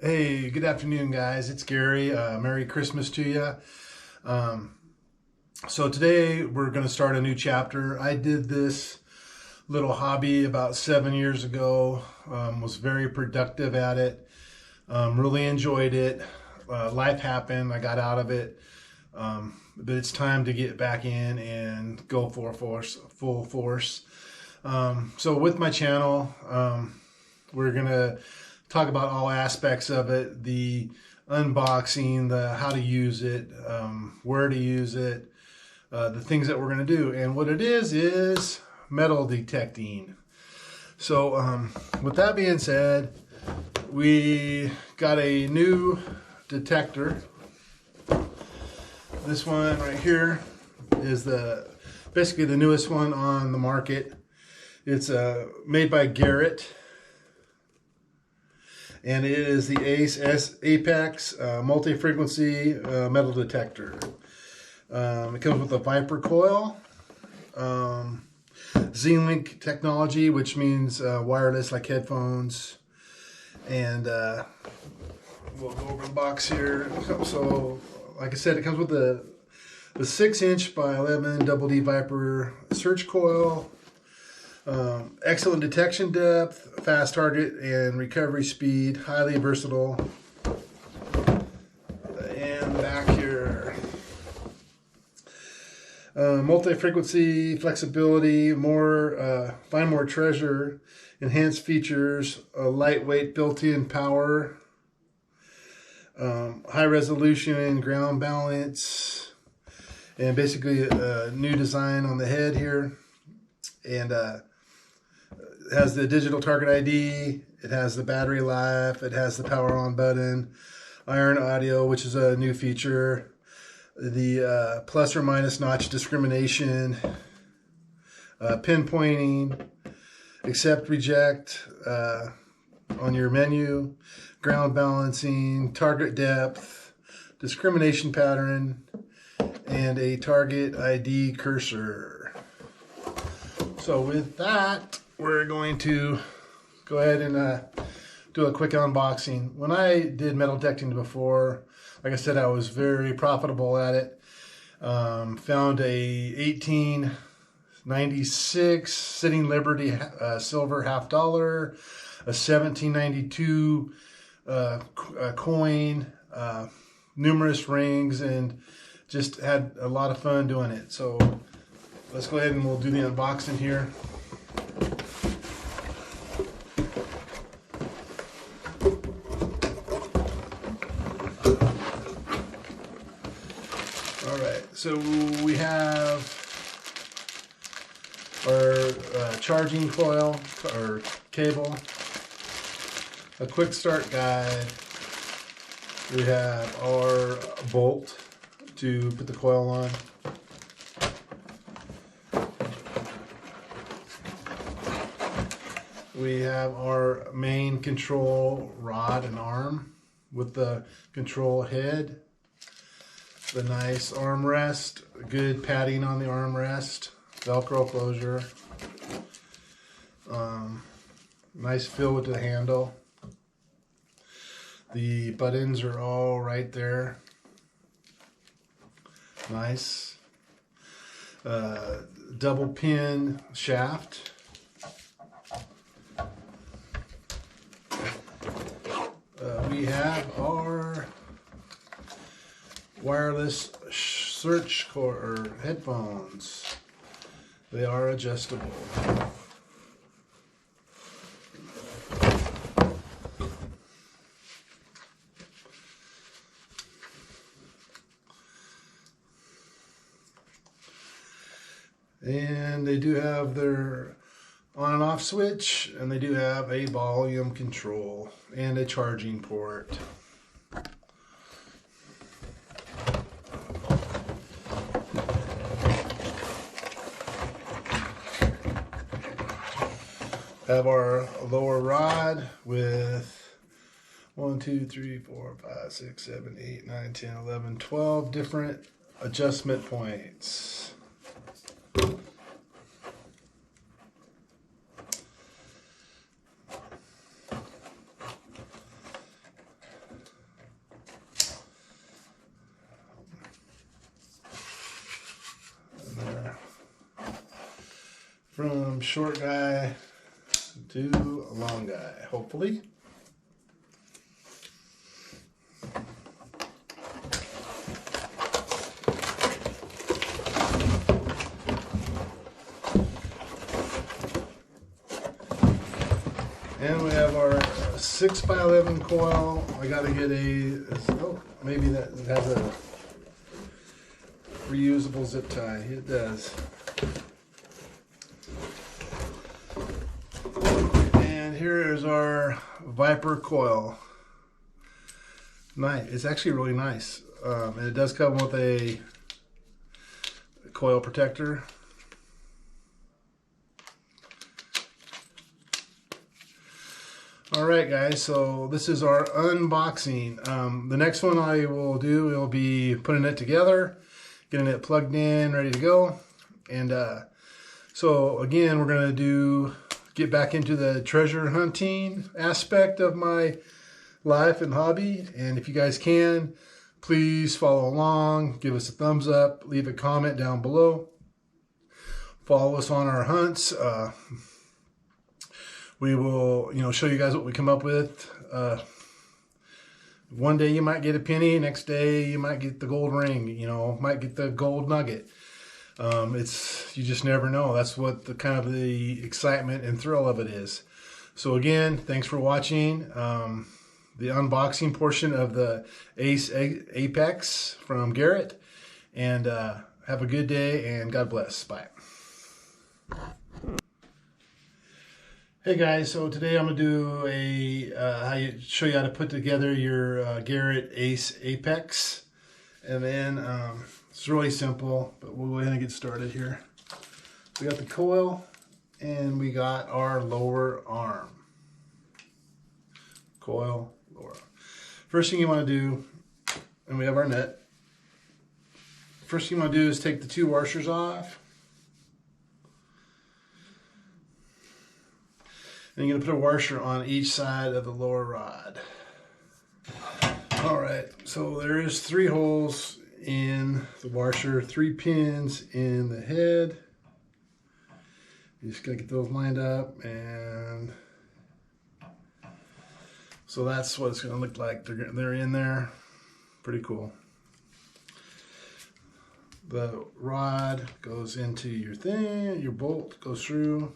Hey, good afternoon, guys. It's Gary. Merry Christmas to you. Um, so today we're going to start a new chapter. I did this little hobby about 7 years ago. Was very productive at it. Really enjoyed it. Life happened. I got out of it. But it's time to get back in and go full force. So with my channel, we're gonna talk about all aspects of it: the unboxing, the how to use it, where to use it, the things that we're gonna do, and what it is metal detecting. So, with that being said, we got a new detector. This one right here is basically the newest one on the market. It's made by Garrett, and it is the Ace Apex multi-frequency metal detector. It comes with a Viper coil, Z-Link technology, which means wireless like headphones, and we'll go over the box here. So, like I said, it comes with the 6-inch by 11 double D Viper search coil. Excellent detection depth, fast target and recovery speed, highly versatile. And back here, multi-frequency flexibility, find more treasure, enhanced features, lightweight built-in power, high resolution, ground balance, and basically a new design on the head here. And it has the digital target ID, it has the battery life, it has the power on button, iron audio, which is a new feature, the plus or minus notch discrimination, pinpointing, accept, reject on your menu, ground balancing, target depth, discrimination pattern, and a target ID cursor. So with that, we're going to go ahead and do a quick unboxing. When I did metal detecting before, like I said, I was very profitable at it. Found a 1896 Sitting Liberty silver $50, a 1792 coin, numerous rings, and just had a lot of fun doing it. So let's go ahead and we'll do the unboxing here. Alright, so we have our charging coil or cable, a quick start guide, we have our bolt to put the coil on, we have our main control rod and arm with the control head, the nice armrest, good padding on the armrest, Velcro closure, nice feel with the handle. The buttons are all right there. Nice. Double pin shaft. We have our wireless search or headphones. They are adjustable. And they do have their on and off switch, and they do have a volume control and a charging port. Have our lower rod with 1, 2, 3, 4, 5, 6, 7, 8, 9, 10, 11, 12 different adjustment points. from short guy to a long guy, hopefully. And we have our 6x11 coil. I gotta get oh, maybe that has a reusable zip tie. It does. And here is our Viper coil. Nice. It's actually really nice. And it does come with a coil protector. Alright guys, so this is our unboxing. The next one I will do will be putting it together, getting it plugged in, ready to go. And so again, we're going to get back into the treasure hunting aspect of my life and hobby. And if you guys can, please follow along, give us a thumbs up, leave a comment down below. Follow us on our hunts. We will, show you guys what we come up with. One day you might get a penny, next day you might get the gold ring, might get the gold nugget. You just never know. That's what the kind of the excitement and thrill of it is. So again, thanks for watching the unboxing portion of the Ace Apex from Garrett. And have a good day and God bless. Bye. Hey guys, so today I'm gonna do show you how to put together your Garrett Ace Apex, and then it's really simple, but we'll go ahead and get started here. We got the coil and we got our lower arm. Coil, lower arm. First thing you want to do, and we have our nut. First thing you want to do is take the two washers off. And you're going to put a washer on each side of the lower rod. Alright, so there is 3 holes in the washer, 3 pins in the head. You just got to get those lined up, and so that's what it's going to look like. They're in there. Pretty cool. The rod goes into your thing, your bolt goes through.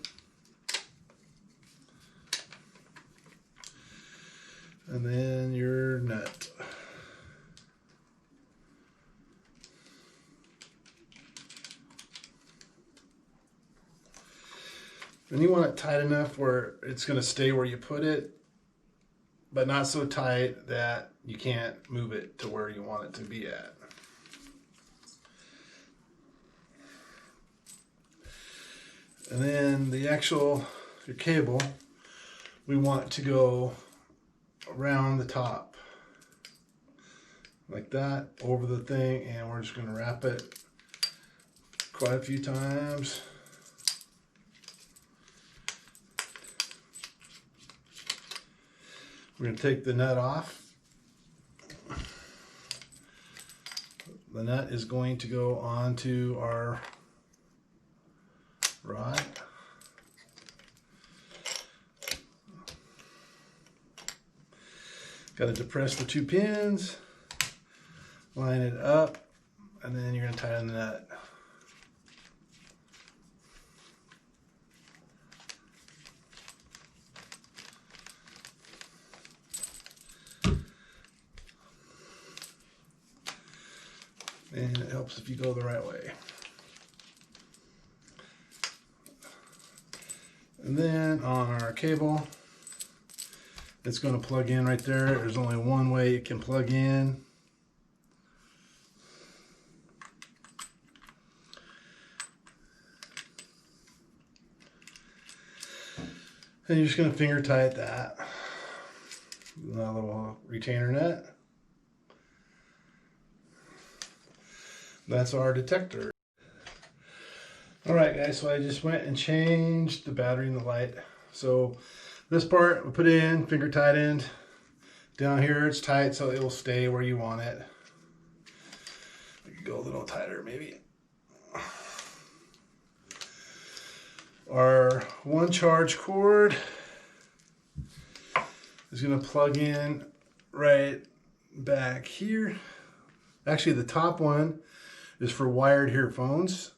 And then your nut. And you want it tight enough where it's going to stay where you put it, but not so tight that you can't move it to where you want it to be at. And then your cable, we want to go around the top like that over the thing, and we're just going to wrap it quite a few times. We're going to take the nut off. The nut is going to go onto our rod. Got to depress the 2 pins, line it up, and then you're going to tighten the nut. And it helps if you go the right way. And then on our cable, it's going to plug in right there. There's only one way it can plug in. And you're just going to finger tight that. A little retainer nut. That's our detector. Alright guys, so I just went and changed the battery in the light. So this part we put in, finger tightened. Down here it's tight so it will stay where you want it. We could go a little tighter maybe. Our one charge cord is going to plug in right back here. Actually, the top one is for wired earphones.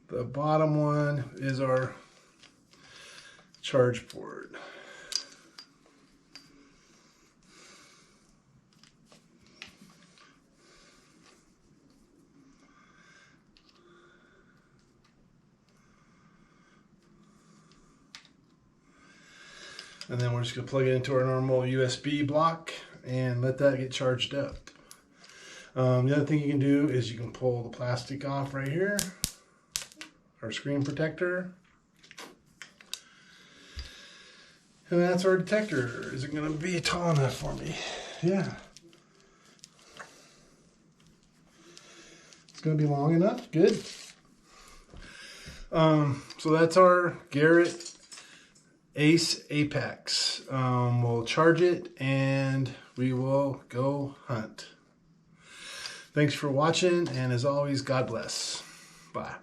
The bottom one is our charge port. And then we're just going to plug it into our normal USB block and let that get charged up. The other thing you can do is you can pull the plastic off right here, our screen protector. And that's our detector. Is it going to be tall enough for me? Yeah. It's going to be long enough. Good. So that's our Garrett Ace Apex. We'll charge it and we will go hunt. Thanks for watching, and as always, God bless. Bye.